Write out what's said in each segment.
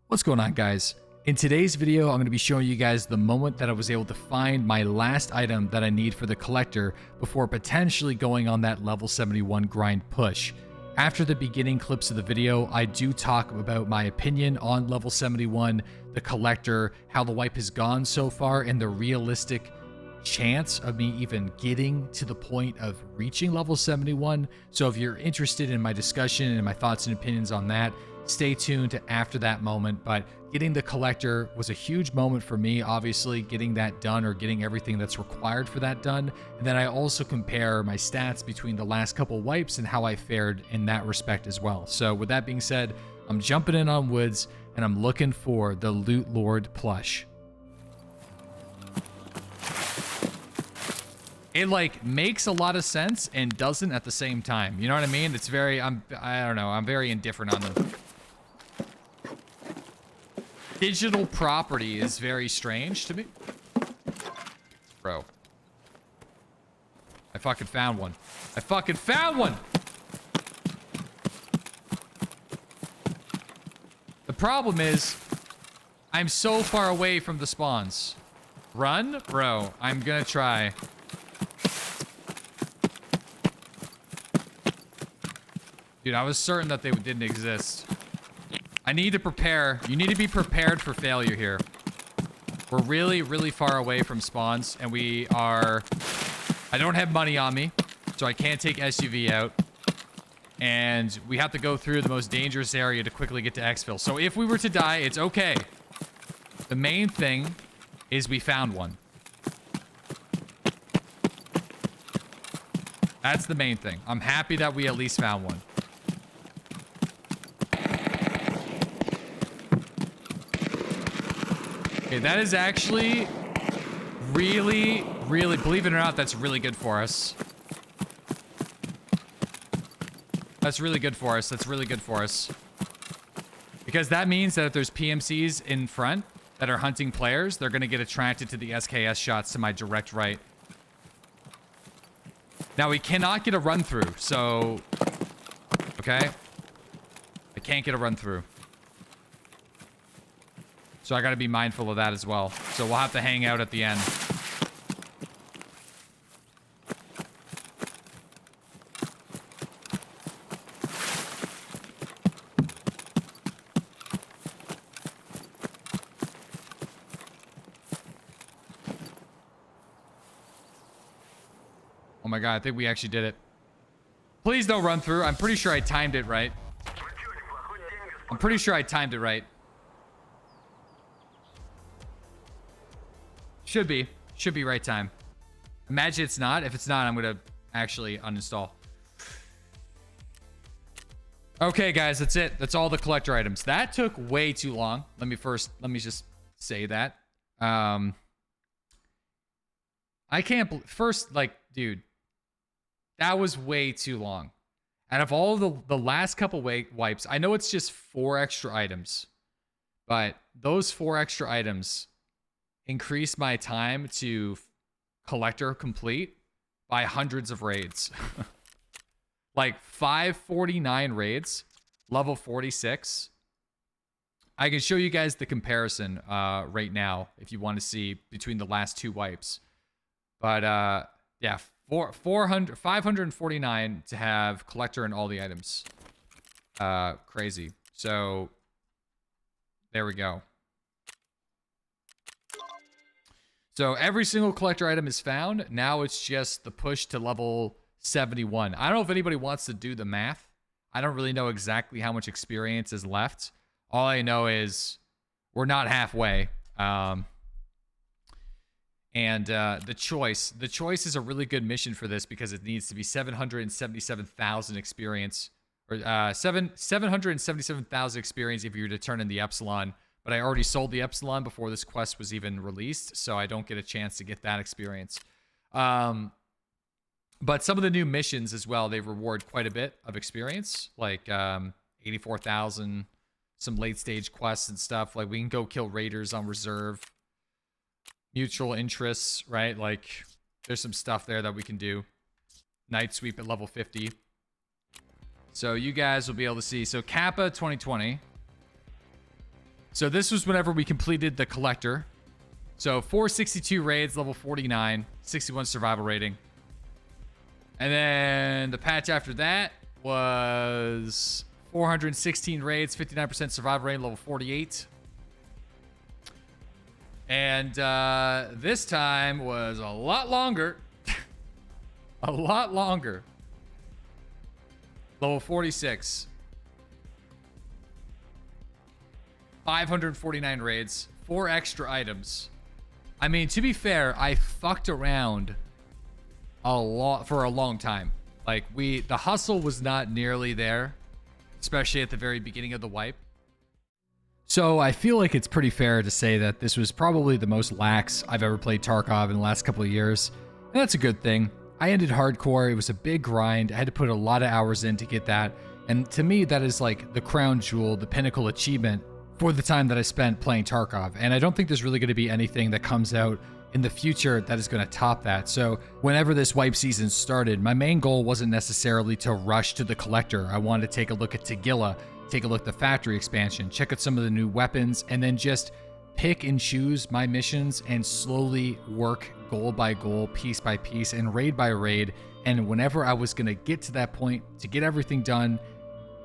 What's going on, guys? In today's video, I'm going to be showing you guys the moment that I was able to find my last item that I need for the collector before potentially going on that level 71 grind push. After the beginning clips of the video, I do talk about my opinion on level 71, the collector, how the wipe has gone so far, and the realistic chance of me even getting to the point of reaching level 71. So if you're interested in my discussion and my thoughts and opinions on that, stay tuned to after that moment. But getting the collector was a huge moment for me, obviously getting that done or getting everything that's required for that done. And then I also compare my stats between the last couple wipes and how I fared in that respect as well. So with that being said, I'm jumping in on Woods and I'm looking for the Loot Lord plush. It like makes a lot of sense and doesn't at the same time. You know what I mean? It's very, I don't know, I'm very indifferent on them. Digital property is very strange to me. Bro. I fucking found one. I fucking found one! The problem is, I'm so far away from the spawns. Run? Bro, I'm gonna try. Dude, I was certain that they didn't exist. I need to prepare. You need to be prepared for failure here. We're really, really far away from spawns, and we are... I don't have money on me, so I can't take SUV out. And we have to go through the most dangerous area to quickly get to exfil. So if we were to die, it's okay. The main thing is we found one. That's the main thing. I'm happy that we at least found one. Okay, that is actually really, believe it or not, that's really good for us. That's really good for us. That's really good for us. Because that means that if there's PMCs in front that are hunting players, they're going to get attracted to the SKS shots to my direct right. Now, we cannot get a run through, so... Okay? I can't get a run through. So I got to be mindful of that as well. So we'll have to hang out at the end. Oh my god, I think we actually did it. Please don't run through. I'm pretty sure I timed it right. I'm pretty sure I timed it right. Should be right time. Imagine it's not. If it's not, I'm gonna actually uninstall. Okay, guys, that's it. That's all the collector items. That took way too long. Let me just say that. I can't first, like, dude, that was way too long. Out of all the last couple wipes, I know it's just 4 extra items, but those 4 extra items increase my time to collector complete by hundreds of raids. Like 549 raids, level 46. I can show you guys the comparison right now if you want to see between the last 2 wipes. But yeah, 549 to have collector and all the items. Crazy. So there we go. So every single collector item is found. Now it's just the push to level 71. I don't know if anybody wants to do the math. I don't really know exactly how much experience is left. All I know is we're not halfway. And the choice is a really good mission for this because it needs to be 777,000 experience, or 777,000 experience if you were to turn in the Epsilon. But I already sold the Epsilon before this quest was even released, so I don't get a chance to get that experience. But some of the new missions as well, they reward quite a bit of experience, like 84,000, some late stage quests and stuff. Like we can go kill raiders on reserve, mutual interests, right? Like there's some stuff there that we can do. Night sweep at level 50. So you guys will be able to see. So Kappa 2020. So this was whenever we completed the collector. So 462 raids, level 49, 61 survival rating. And then the patch after that was 416 raids, 59% survival rate, level 48. And this time was a lot longer. A lot longer. Level 46. 549 raids, 4 extra items. I mean, to be fair, I fucked around a lot for a long time. Like, the hustle was not nearly there, especially at the very beginning of the wipe. So I feel like it's pretty fair to say that this was probably the most lax I've ever played Tarkov in the last couple of years. And that's a good thing. I ended hardcore. It was a big grind. I had to put a lot of hours in to get that. And to me, that is like the crown jewel, the pinnacle achievement for the time that I spent playing Tarkov. And I don't think there's really going to be anything that comes out in the future that is going to top that. So whenever this wipe season started, my main goal wasn't necessarily to rush to the collector. I wanted to take a look at Tagilla, take a look at the factory expansion, check out some of the new weapons, and then just pick and choose my missions and slowly work goal by goal, piece by piece, and raid by raid. And whenever I was going to get to that point to get everything done,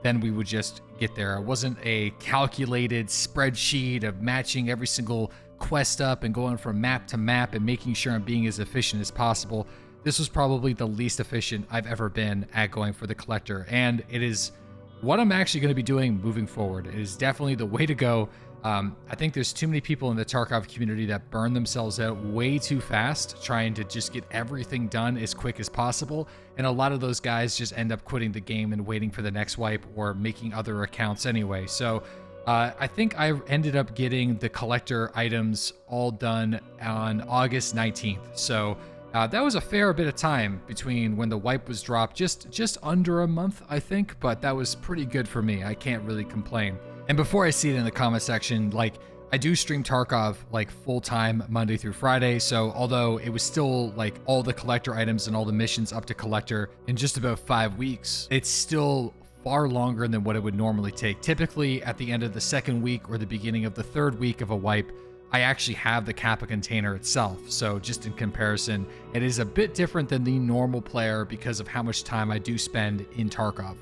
then we would just get there. It wasn't a calculated spreadsheet of matching every single quest up and going from map to map and making sure I'm being as efficient as possible. This was probably the least efficient I've ever been at going for the collector, and it is what I'm actually going to be doing moving forward. It is definitely the way to go. I think there's too many people in the Tarkov community that burn themselves out way too fast trying to just get everything done as quick as possible, and a lot of those guys just end up quitting the game and waiting for the next wipe or making other accounts anyway. So I think I ended up getting the collector items all done on August 19th. So that was a fair bit of time between when the wipe was dropped, just under a month, I think, but that was pretty good for me. I can't really complain. And before I see it in the comment section, like, I do stream Tarkov like full time Monday through Friday. So although it was still like all the collector items and all the missions up to collector in just about 5 weeks, it's still far longer than what it would normally take. Typically at the end of the second week or the beginning of the third week of a wipe, I actually have the Kappa container itself. So just in comparison, it is a bit different than the normal player because of how much time I do spend in Tarkov.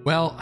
Well,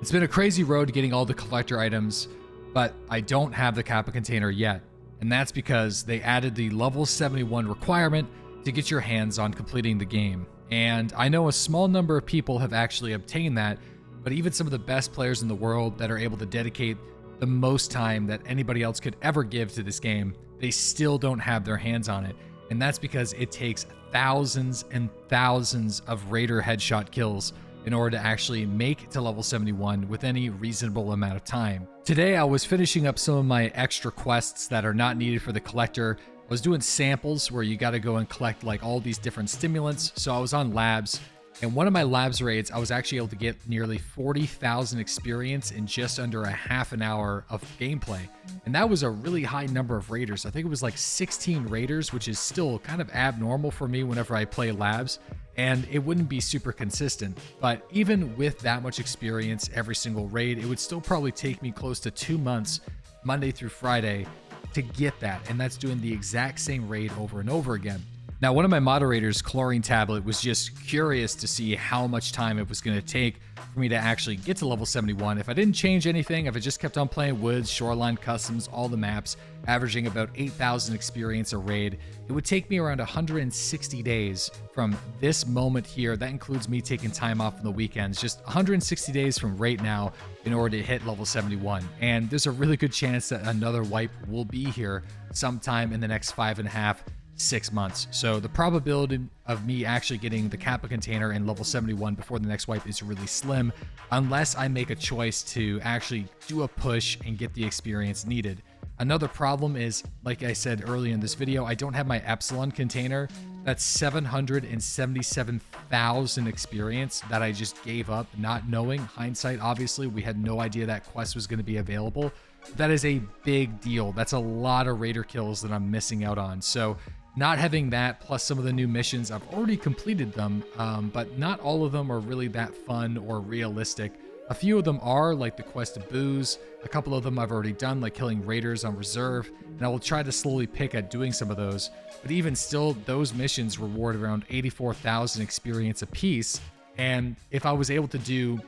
it's been a crazy road getting all the collector items, but I don't have the Kappa container yet. And that's because they added the level 71 requirement to get your hands on completing the game. And I know a small number of people have actually obtained that, but even some of the best players in the world that are able to dedicate the most time that anybody else could ever give to this game, they still don't have their hands on it. And that's because it takes thousands and thousands of raider headshot kills in order to actually make it to level 71 with any reasonable amount of time. Today I was finishing up some of my extra quests that are not needed for the collector. I was doing samples where you got to go and collect like all these different stimulants. So I was on labs, and one of my labs raids, I was actually able to get nearly 40,000 experience in just under a half an hour of gameplay. And that was a really high number of raiders. I think it was like 16 raiders, which is still kind of abnormal for me whenever I play labs, and it wouldn't be super consistent. But even with that much experience every single raid, it would still probably take me close to 2 months, Monday through Friday, to get that. And that's doing the exact same raid over and over again. Now, one of my moderators, Chlorine Tablet, was just curious to see how much time it was going to take for me to actually get to level 71. If I didn't change anything, if I just kept on playing Woods, Shoreline, Customs, all the maps, averaging about 8,000 experience a raid, it would take me around 160 days from this moment here. That includes me taking time off on the weekends, just 160 days from right now in order to hit level 71. And there's a really good chance that another wipe will be here sometime in the next 5.5-6 months. So the probability of me actually getting the Kappa container in level 71 before the next wipe is really slim, unless I make a choice to actually do a push and get the experience needed. Another problem is, like I said earlier in this video, I don't have my Epsilon container. That's 777,000 experience that I just gave up, not knowing. Hindsight, obviously, we had no idea that quest was going to be available. That is a big deal. That's a lot of raider kills that I'm missing out on. So not having that, plus some of the new missions, I've already completed them, but not all of them are really that fun or realistic. A few of them are like the quest of booze. A couple of them I've already done, like killing raiders on reserve, and I will try to slowly pick at doing some of those. But even still, those missions reward around 84,000 experience apiece. And if I was able to do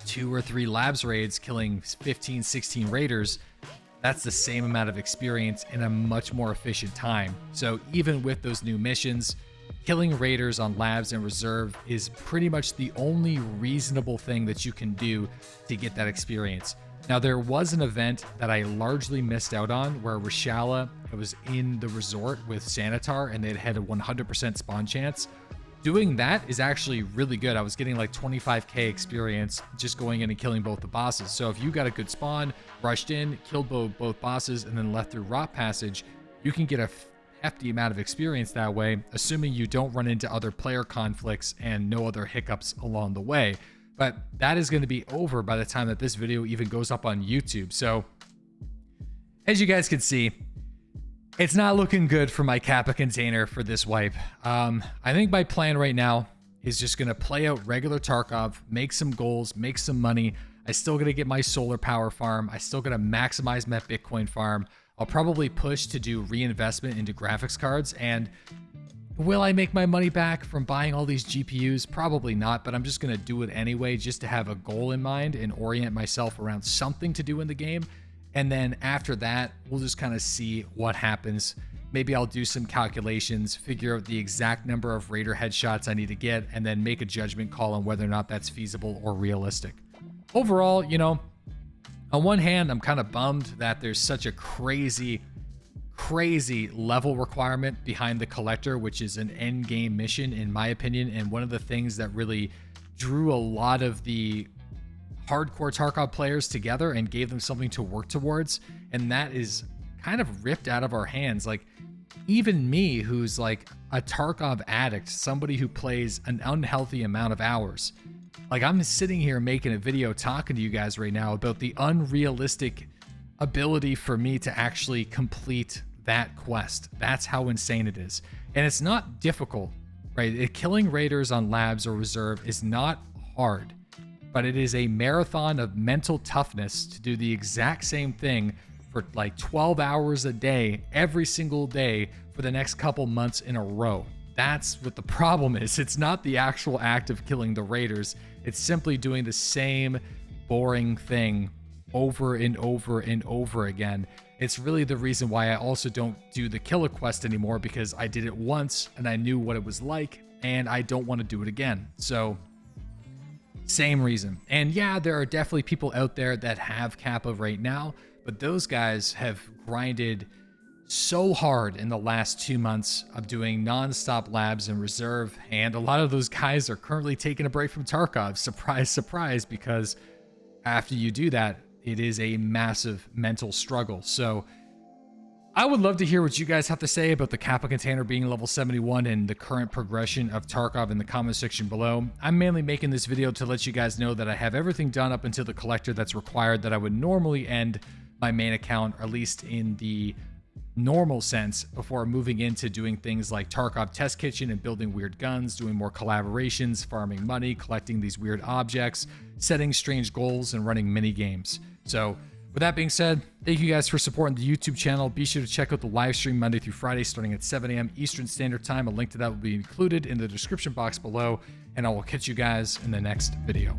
2 or 3 labs raids killing 15, 16 raiders, that's the same amount of experience in a much more efficient time. So even with those new missions, killing raiders on labs and reserve is pretty much the only reasonable thing that you can do to get that experience. Now, there was an event that I largely missed out on where Reshala was in the resort with Sanitar and they'd had a 100% spawn chance. Doing that is actually really good. I was getting like 25k experience just going in and killing both the bosses. So if you got a good spawn, rushed in, killed both bosses, and then left through Rot Passage, you can get a hefty amount of experience that way, assuming you don't run into other player conflicts and no other hiccups along the way. But that is going to be over by the time that this video even goes up on YouTube. So as you guys can see, it's not looking good for my Kappa container for this wipe. I think my plan right now is just going to play out regular Tarkov, make some goals, make some money. I still got to get my solar power farm. I still got to maximize my Bitcoin farm. I'll probably push to do reinvestment into graphics cards. And will I make my money back from buying all these GPUs? Probably not, but I'm just going to do it anyway just to have a goal in mind and orient myself around something to do in the game. And then after that, we'll just kind of see what happens. Maybe I'll do some calculations, figure out the exact number of raider headshots I need to get, and then make a judgment call on whether or not that's feasible or realistic. Overall, you know, on one hand, I'm kind of bummed that there's such a crazy level requirement behind the collector, which is an end game mission, in my opinion. And one of the things that really drew a lot of the hardcore Tarkov players together and gave them something to work towards, and that is kind of ripped out of our hands. Like, even me, who's like a Tarkov addict, somebody who plays an unhealthy amount of hours, like, I'm sitting here making a video talking to you guys right now about the unrealistic ability for me to actually complete that quest. That's how insane it is. And it's not difficult, right? Killing raiders on labs or reserve is not hard, but it is a marathon of mental toughness to do the exact same thing for like 12 hours a day, every single day for the next couple months in a row. That's what the problem is. It's not the actual act of killing the raiders. It's simply doing the same boring thing over and over and over again. It's really the reason why I also don't do the killer quest anymore, because I did it once and I knew what it was like and I don't want to do it again. So same reason. And yeah, there are definitely people out there that have Kappa right now, but those guys have grinded so hard in the last 2 months of doing non-stop labs and reserve, and a lot of those guys are currently taking a break from Tarkov. Surprise, surprise, because after you do that, it is a massive mental struggle. So I would love to hear what you guys have to say about the Kappa container being level 71 and the current progression of Tarkov in the comment section below. I'm mainly making this video to let you guys know that I have everything done up until the collector that's required that I would normally end my main account, or at least in the normal sense, before moving into doing things like Tarkov Test Kitchen and building weird guns, doing more collaborations, farming money, collecting these weird objects, setting strange goals, and running mini games. So with that being said, thank you guys for supporting the YouTube channel. Be sure to check out the live stream Monday through Friday starting at 7 a.m. Eastern Standard Time. A link to that will be included in the description box below, and I will catch you guys in the next video.